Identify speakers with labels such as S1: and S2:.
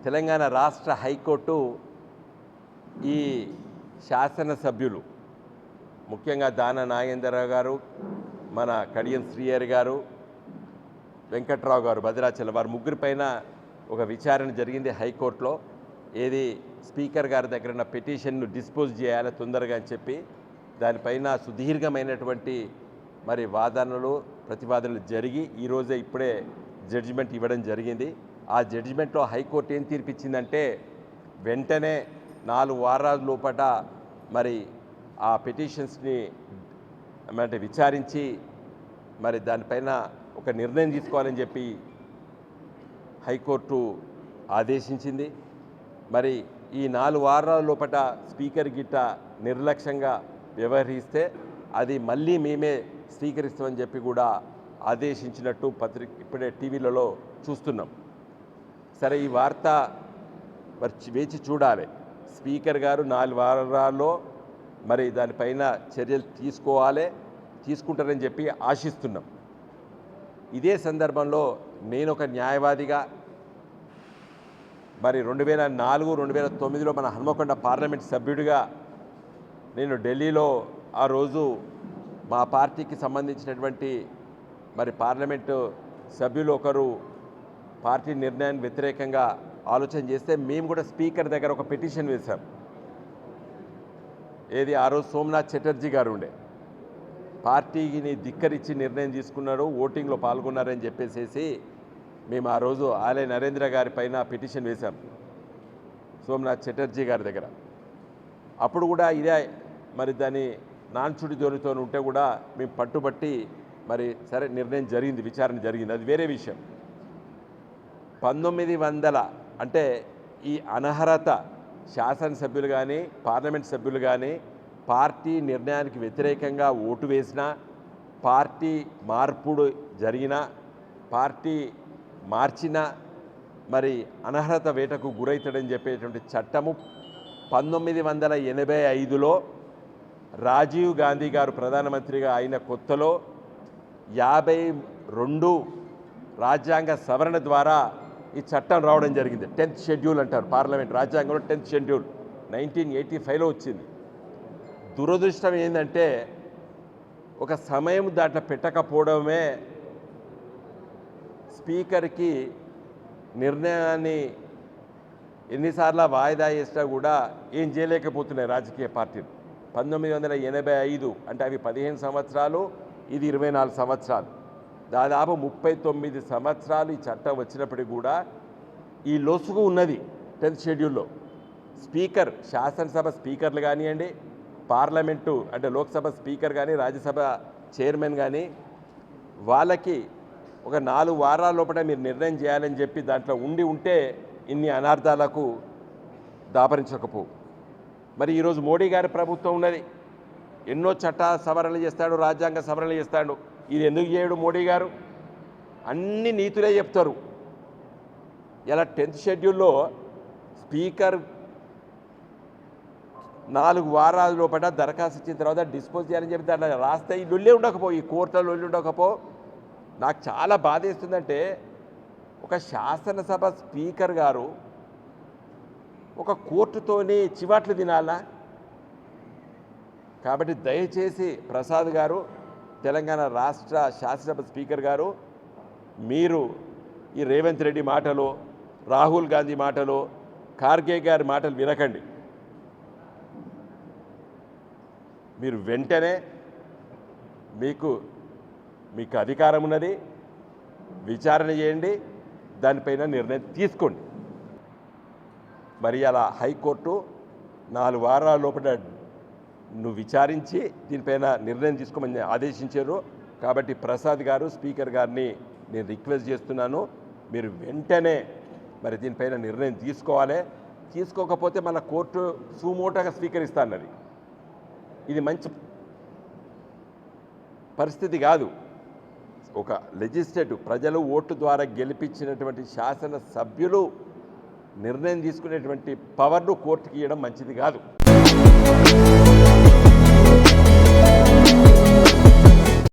S1: తెలంగాణ రాష్ట్ర హైకోర్టు ఈ శాసనసభ్యులు ముఖ్యంగా దాన నాగేంద్రరావు గారు, మన కడియం శ్రీహరి గారు, వెంకట్రావు గారు భద్రాచలం వారు ముగ్గురి పైన ఒక విచారణ జరిగింది హైకోర్టులో. ఏది స్పీకర్ గారి దగ్గర ఉన్న పిటిషన్ను డిస్పోజ్ చేయాలి తొందరగా అని చెప్పి దానిపైన సుదీర్ఘమైనటువంటి మరి వాదనలు ప్రతివాదనలు జరిగి ఈరోజే ఇప్పుడే జడ్జిమెంట్ ఇవ్వడం జరిగింది. ఆ జడ్జిమెంట్లో హైకోర్టు ఏం తీర్పిచ్చిందంటే వెంటనే 4 వారాల లోపల మరి ఆ పిటిషన్స్ని అంటే విచారించి మరి దానిపైన ఒక నిర్ణయం తీసుకోవాలని చెప్పి హైకోర్టు ఆదేశించింది. మరి ఈ 4 వారాల లోపల స్పీకర్ గిట్ట నిర్లక్ష్యంగా వ్యవహరిస్తే అది మళ్ళీ మేమే స్వీకరిస్తామని చెప్పి కూడా ఆదేశించినట్టు ఇప్పుడే టీవీలలో చూస్తున్నాం. సరే, ఈ వార్త మరి వేచి చూడాలి. స్పీకర్ గారు 4 వారాల్లో మరి దానిపైన చర్యలు తీసుకుంటారని చెప్పి ఆశిస్తున్నాం. ఇదే సందర్భంలో నేను ఒక న్యాయవాదిగా మరి 2004, 2009లో మన హన్మకొండ పార్లమెంట్ సభ్యుడిగా నేను ఢిల్లీలో ఆ రోజు మా పార్టీకి సంబంధించినటువంటి మరి పార్లమెంటు సభ్యులు ఒకరు పార్టీ నిర్ణయానికి వ్యతిరేకంగా ఆలోచన చేస్తే మేము కూడా స్పీకర్ దగ్గర ఒక పిటిషన్ వేశాం. ఏది ఆ రోజు సోమనాథ్ చటర్జీ గారు ఉండే పార్టీని ధిక్కరించి నిర్ణయం తీసుకున్నారు, ఓటింగ్లో పాల్గొన్నారని చెప్పేసి మేము ఆ రోజు ఆలయ నరేంద్ర గారి పైన పిటిషన్ వేశాం సోమనాథ్ చటర్జీ గారి దగ్గర. అప్పుడు కూడా ఇదే మరి దాని నాన్చుడి ధోరణితో ఉంటే కూడా మేము పట్టుబట్టి మరి సరే నిర్ణయం జరిగింది, విచారణ జరిగింది, అది వేరే విషయం. 1900 అంటే ఈ అనర్హత శాసనసభ్యులు కానీ పార్లమెంట్ సభ్యులు కానీ పార్టీ నిర్ణయానికి వ్యతిరేకంగా ఓటు వేసినా, పార్టీ మార్పుడు జరిగినా, పార్టీ మార్చినా మరి అనర్హత వేటకు గురవుతాడని చెప్పేటువంటి చట్టము 1985లో రాజీవ్ గాంధీ గారు ప్రధానమంత్రిగా అయిన కొత్తలో 52 రాజ్యాంగ సవరణ ద్వారా ఈ చట్టం రావడం జరిగింది. 10th షెడ్యూల్ అంటారు పార్లమెంట్ రాజ్యాంగంలో. 10th షెడ్యూల్ 1985లో వచ్చింది. దురదృష్టం ఏంటంటే ఒక సమయం దాంట్లో పెట్టకపోవడమే స్పీకర్కి నిర్ణయాన్ని ఎన్నిసార్లు వాయిదా చేసినా కూడా ఏం చేయలేకపోతున్నాయి రాజకీయ పార్టీలు. 1985 అంటే అవి 15 సంవత్సరాలు, ఇది 24 సంవత్సరాలు, దాదాపు 39 సంవత్సరాలు ఈ చట్టం వచ్చినప్పటికీ కూడా ఈ లొసుగు ఉన్నది 10th షెడ్యూల్లో. స్పీకర్, శాసనసభ స్పీకర్లు కానివ్వండి, పార్లమెంటు అంటే లోక్సభ స్పీకర్ కానీ, రాజ్యసభ చైర్మన్ కానీ వాళ్ళకి ఒక 4 వారాల లోపల మీరు నిర్ణయం చేయాలని చెప్పి దాంట్లో ఉంటే ఇన్ని అనార్థాలకు దాపరించకపోవు. మరి ఈరోజు మోడీ గారి ప్రభుత్వం ఉన్నది, ఎన్నో చట్ట సవరణలు చేస్తాడు, రాజ్యాంగ సవరణలు చేస్తాడు. ఇది ఎందుకు చేయడు మోడీ గారు? అన్ని నీతులే చెప్తారు. ఇలా 10th షెడ్యూల్లో స్పీకర్ 4 వారాల లోపల దరఖాస్తు ఇచ్చిన తర్వాత డిస్పోజ్ చేయాలని చెప్పి దాంట్లో రాస్తే ఈ లొల్లే ఉండకపో, ఈ కోర్టులో లొల్లి ఉండకపో. నాకు చాలా బాధేస్తుందంటే ఒక శాసనసభ స్పీకర్ గారు ఒక కోర్టుతోనే చివాట్లు తినాలా? కాబట్టి దయచేసి ప్రసాద్ గారు, తెలంగాణ రాష్ట్ర శాసనసభ స్పీకర్ గారు, మీరు ఈ రేవంత్ రెడ్డి మాటలు, రాహుల్ గాంధీ మాటలు, ఖార్గే గారి మాటలు వినకండి. మీరు వెంటనే మీకు అధికారం ఉన్నది, విచారణ చేయండి, దానిపైన నిర్ణయం తీసుకోండి. మరి అలా హైకోర్టు 4 వారాల లోపల నువ్వు విచారించి దీనిపైన నిర్ణయం తీసుకోమని ఆదేశించారు. కాబట్టి ప్రసాద్ గారు, స్పీకర్ గారిని నేను రిక్వెస్ట్ చేస్తున్నాను, మీరు వెంటనే మరి దీనిపైన నిర్ణయం తీసుకోవాలి. తీసుకోకపోతే మన కోర్టు సుమోటోగా స్వీకరిస్తాన్నది. ఇది మంచి పరిస్థితి కాదు. ఒక లెజిస్లేటివ్ ప్రజలు ఓటు ద్వారా గెలిపించినటువంటి శాసన సభ్యులు నిర్ణయం తీసుకునేటువంటి పవర్ను కోర్టుకి ఇవ్వడం మంచిది కాదు.